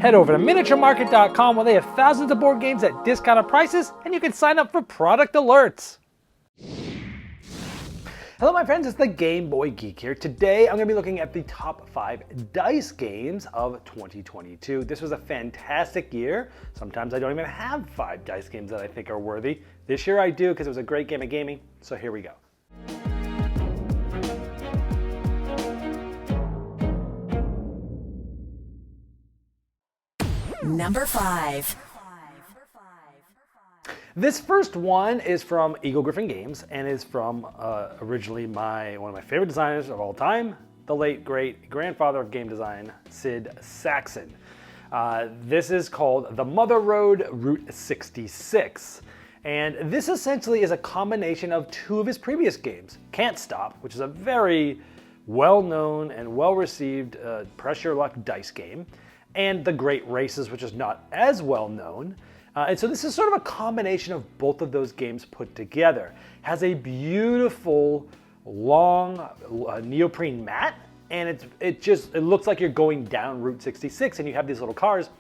Head over to miniaturemarket.com where they have thousands of board games at discounted prices, and you can sign up for product alerts. Hello my friends, it's the Game Boy Geek here. Today I'm going to be looking at the top 5 dice games of 2022. This was a fantastic year. Sometimes I don't even have 5 dice games that I think are worthy. This year I do because it was a great game of gaming, so here we go. Number 5. This first one is from Eagle Gryphon Games and is from originally one of my favorite designers of all time, the late great grandfather of game design, Sid Sackson. This is called The Mother Road Route 66. And this essentially is a combination of 2 of his previous games, Can't Stop, which is a very well-known and well-received pressure luck dice game, and The Great Races, which is not as well-known. And so this is sort of a combination of both of those games put together. Has a beautiful, long neoprene mat, and it looks like you're going down Route 66, and you have these little cars,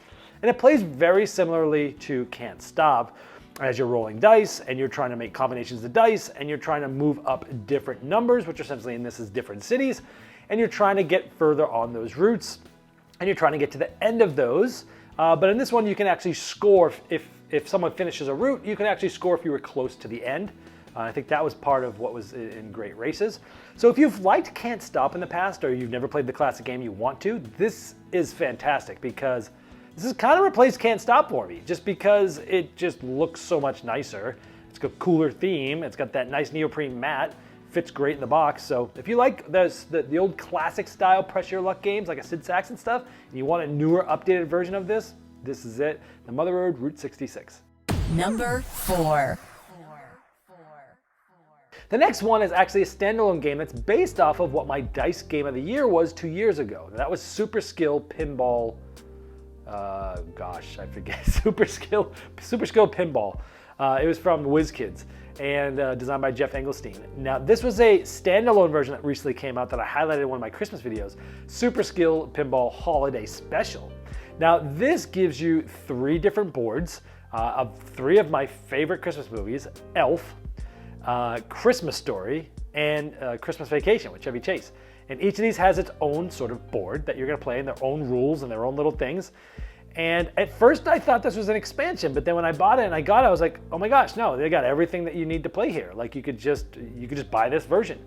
and it plays very similarly to Can't Stop, as you're rolling dice, and you're trying to make combinations of dice, and you're trying to move up different numbers, which essentially in this is different cities, and you're trying to get further on those routes, and you're trying to get to the end of those. But in this one, you can actually score if someone finishes a route, you can actually score if you were close to the end. I think that was part of what was in Great Races. So if you've liked Can't Stop in the past, or you've never played the classic game you want to, this is fantastic because this has kind of replaced Can't Stop for me, just because it just looks so much nicer. It's got a cooler theme. It's got that nice neoprene mat. Fits great in the box. So if you like the old classic style pressure luck games like a Sid Sackson stuff, and you want a newer, updated version of this, this is it. The Mother Road Route 66. Number 4. The next one is actually a standalone game that's based off of what my dice game of the year was 2 years ago. That was Super Skill Pinball. I forget. Super Skill Pinball. It was from WizKids and designed by Jeff Engelstein. Now, this was a standalone version that recently came out that I highlighted in one of my Christmas videos, Super Skill Pinball Holiday Special. Now, this gives you 3 different boards of 3 of my favorite Christmas movies, Elf, Christmas Story, and Christmas Vacation with Chevy Chase. And each of these has its own sort of board that you're going to play in their own rules and their own little things. And at first I thought this was an expansion, but then when I bought it and I was like, oh my gosh, no, they got everything that you need to play here. Like you could just buy this version.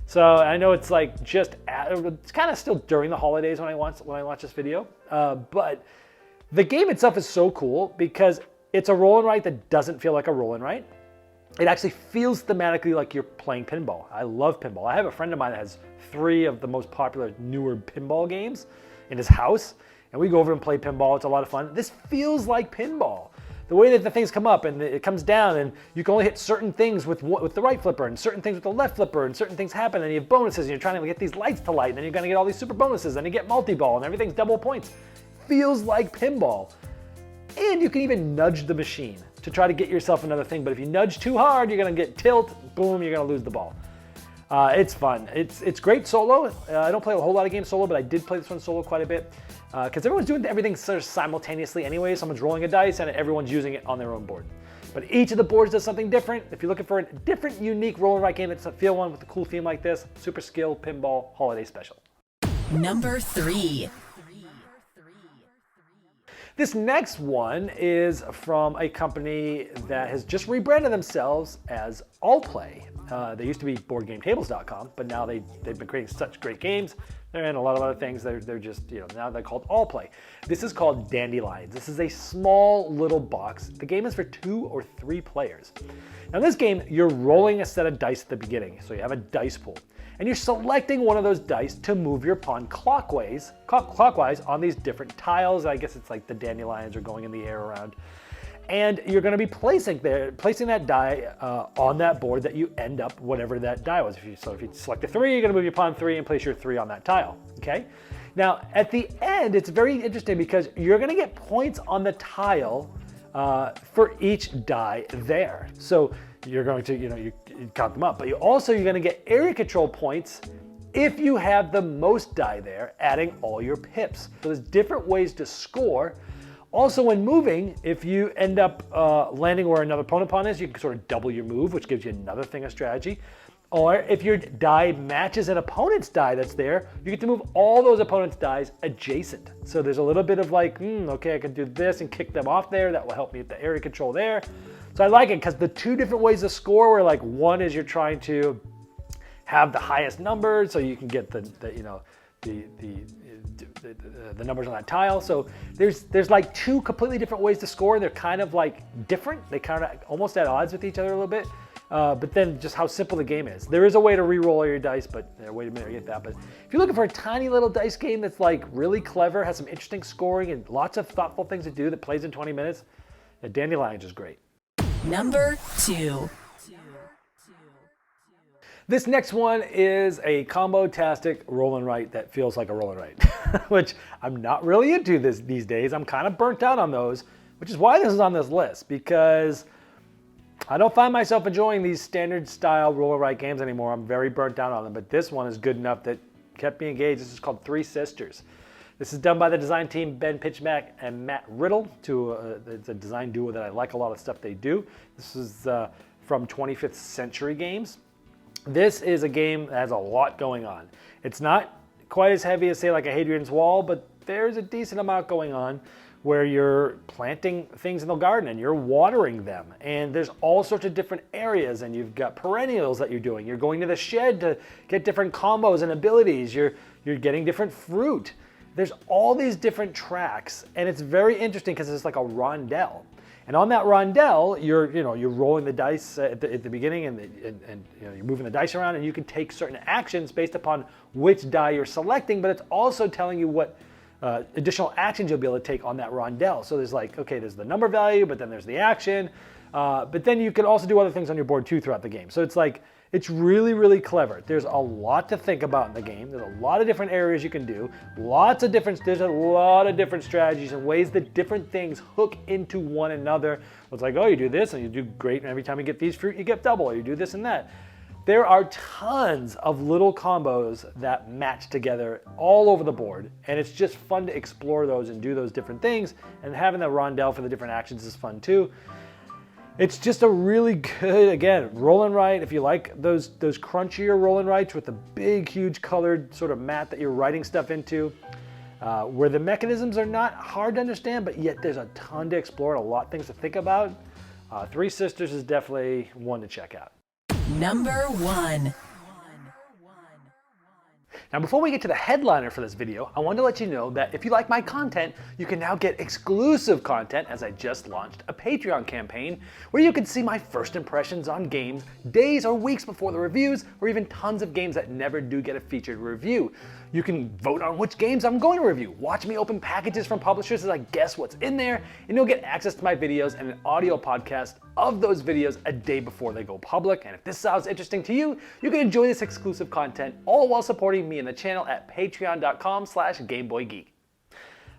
So I know it's like it's kind of still during the holidays when I watch this video, but the game itself is so cool because it's a roll and write that doesn't feel like a roll and write. It actually feels thematically like you're playing pinball. I love pinball. I have a friend of mine that has 3 of the most popular newer pinball games in his house. And we go over and play pinball. It's a lot of fun. This feels like pinball. The way that the things come up and it comes down and you can only hit certain things with the right flipper and certain things with the left flipper and certain things happen and you have bonuses and you're trying to get these lights to light and then you're going to get all these super bonuses and you get multi-ball and everything's double points. Feels like pinball. And you can even nudge the machine to try to get yourself another thing. But if you nudge too hard, you're going to get tilt, boom, you're going to lose the ball. It's fun. It's great solo. I don't play a whole lot of games solo, but I did play this one solo quite a bit. Because everyone's doing everything sort of simultaneously anyway. Someone's rolling a dice and everyone's using it on their own board. But each of the boards does something different. If you're looking for a different, unique roll and write game that's a feel one with a cool theme like this, Super Skill Pinball Holiday Special. Number 3. This next one is from a company that has just rebranded themselves as Allplay. They used to be BoardGameTables.com, but now they've been creating such great games. They're in a lot of other things. They're just, now they're called Allplay. This is called Dandelions. This is a small little box. The game is for 2 or 3 players. Now in this game, you're rolling a set of dice at the beginning. So you have a dice pool. And you're selecting one of those dice to move your pawn clockwise on these different tiles. I guess it's like the dandelions are going in the air around. And you're going to be placing that die on that board that you end up, whatever that die was. If you select a 3, you're going to move your pawn 3 and place your 3 on that tile. Okay. Now at the end, it's very interesting because you're going to get points on the tile for each die there. So you're going to, you count them up, but you're going to get area control points if you have the most die there, adding all your pips. So there's different ways to score. Also, when moving, if you end up landing where another opponent pawn is, you can sort of double your move, which gives you another thing of strategy. Or if your die matches an opponent's die that's there, you get to move all those opponent's dies adjacent. So there's a little bit of like, okay, I can do this and kick them off there. That will help me with the area control there. So I like it because the two different ways to score where like one is you're trying to have the highest numbers so you can get the numbers on that tile. So there's like two completely different ways to score. They're kind of like different. They kind of almost at odds with each other a little bit. But then just how simple the game is. There is a way to re-roll all your dice, but wait a minute, I get that. But if you're looking for a tiny little dice game that's like really clever, has some interesting scoring and lots of thoughtful things to do that plays in 20 minutes, Dandelions is great. Number 2. This next one is a combo-tastic roll and write that feels like a roll and write, which I'm not really into these days. I'm kind of burnt out on those, which is why this is on this list, because I don't find myself enjoying these standard style roll and write games anymore. I'm very burnt out on them, but this one is good enough that kept me engaged. This is called Three Sisters. This is done by the design team Ben Pitchmack and Matt Riddle. It's a design duo that I like a lot of stuff they do. This is from 25th Century Games. This is a game that has a lot going on. It's not quite as heavy as, say, like a Hadrian's Wall, but there's a decent amount going on where you're planting things in the garden and you're watering them. And there's all sorts of different areas, and you've got perennials that you're doing. You're going to the shed to get different combos and abilities. You're getting different fruit. There's all these different tracks, and it's very interesting because it's like a rondel. And on that rondel, you're rolling the dice at the beginning, and you're moving the dice around, and you can take certain actions based upon which die you're selecting. But it's also telling you what additional actions you'll be able to take on that rondel. So there's like, okay, there's the number value, but then there's the action. But then you can also do other things on your board too throughout the game. So it's like, it's really, really clever. There's a lot to think about in the game. There's a lot of different areas you can do. There's a lot of different strategies and ways that different things hook into one another. It's like, oh, you do this and you do great, and every time you get these fruit, you get double, or you do this and that. There are tons of little combos that match together all over the board, and it's just fun to explore those and do those different things, and having the rondel for the different actions is fun too. It's just a really good, again, roll and write. If you like those crunchier roll and writes with the big, huge colored sort of mat that you're writing stuff into, where the mechanisms are not hard to understand, but yet there's a ton to explore and a lot of things to think about, Three Sisters is definitely one to check out. Number 1. Now, before we get to the headliner for this video, I wanted to let you know that if you like my content, you can now get exclusive content, as I just launched a Patreon campaign where you can see my first impressions on games days or weeks before the reviews, or even tons of games that never do get a featured review. You can vote on which games I'm going to review, watch me open packages from publishers as I guess what's in there, and you'll get access to my videos and an audio podcast of those videos a day before they go public. And if this sounds interesting to you, you can enjoy this exclusive content all while supporting me and the channel at patreon.com/GameBoyGeek.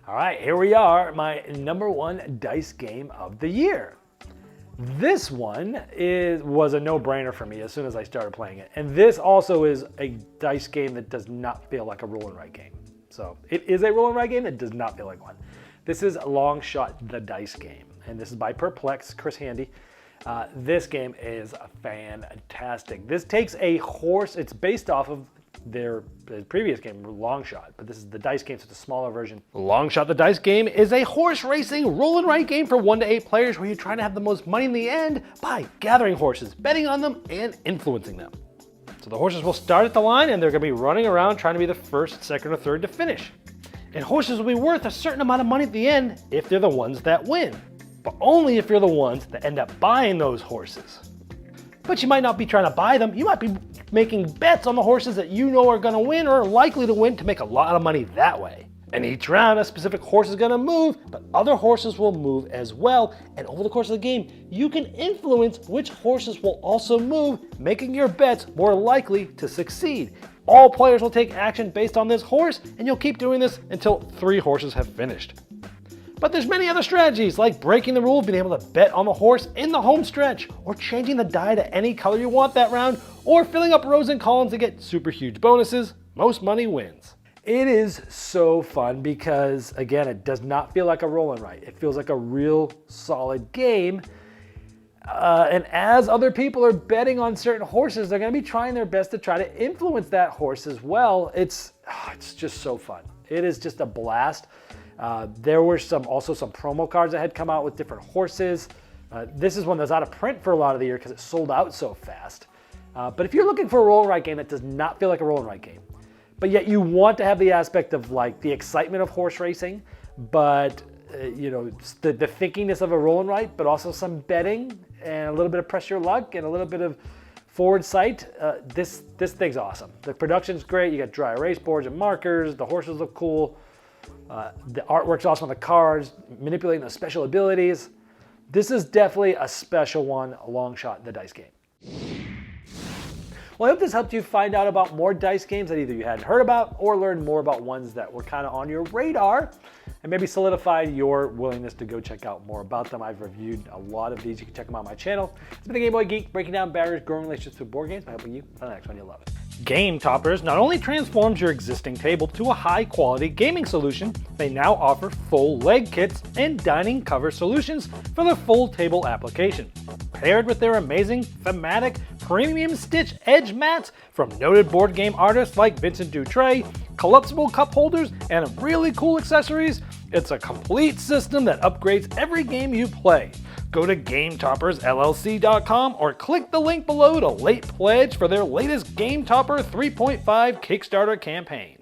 All right, here we are, my number 1 dice game of the year. This one was a no-brainer for me as soon as I started playing it. And this also is a dice game that does not feel like a roll and write game. So it is a roll and write game that does not feel like one. This is Long Shot the Dice Game, and this is by Perplex, Chris Handy. This game is fantastic. This takes a horse. It's based off of their previous game, Long Shot, but this is the dice game, so it's a smaller version. Long Shot the Dice Game is a horse racing roll and write game for 1 to 8 players where you're trying to have the most money in the end by gathering horses, betting on them, and influencing them. So the horses will start at the line, and they're going to be running around trying to be the first, second, or third to finish. And horses will be worth a certain amount of money at the end if they're the ones that win, but only if you're the ones that end up buying those horses. But you might not be trying to buy them. You might be making bets on the horses that you know are going to win or are likely to win to make a lot of money that way. And each round, a specific horse is going to move, but other horses will move as well. And over the course of the game, you can influence which horses will also move, making your bets more likely to succeed. All players will take action based on this horse, and you'll keep doing this until 3 horses have finished. But there's many other strategies, like breaking the rule of being able to bet on the horse in the home stretch, or changing the die to any color you want that round, or filling up rows and columns to get super huge bonuses, Most money wins. It is so fun because, again, it does not feel like a roll and write. It feels like a real solid game. And as other people are betting on certain horses, they're going to be trying their best to try to influence that horse as well. It's just so fun. It is just a blast. There were also some promo cards that had come out with different horses. This is one that's out of print for a lot of the year because it sold out so fast. But if you're looking for a roll and write game that does not feel like a roll and write game, but yet you want to have the aspect of like the excitement of horse racing, but you know, the thinkiness of a roll and write, but also some betting and a little bit of pressure luck and a little bit of forward sight, this thing's awesome. The production's great. You got dry erase boards and markers. The horses look cool. The artwork's awesome on the cards, manipulating those special abilities. This is definitely a special one, a long shot in the dice game. Well, I hope this helped you find out about more dice games that either you hadn't heard about or learn more about ones that were kind of on your radar and maybe solidified your willingness to go check out more about them. I've reviewed a lot of these. You can check them out on my channel. It's been the Game Boy Geek, breaking down barriers, growing relationships with board games, by helping you find the next one you'll love it. Game Toppers not only transforms your existing table to a high-quality gaming solution, they now offer full leg kits and dining cover solutions for the full table application. Paired with their amazing, thematic, premium stitch edge mats from noted board game artists like Vincent Dutray, collapsible cup holders, and really cool accessories, it's a complete system that upgrades every game you play. Go to GameToppersLLC.com or click the link below to late pledge for their latest Game Topper 3.5 Kickstarter campaign.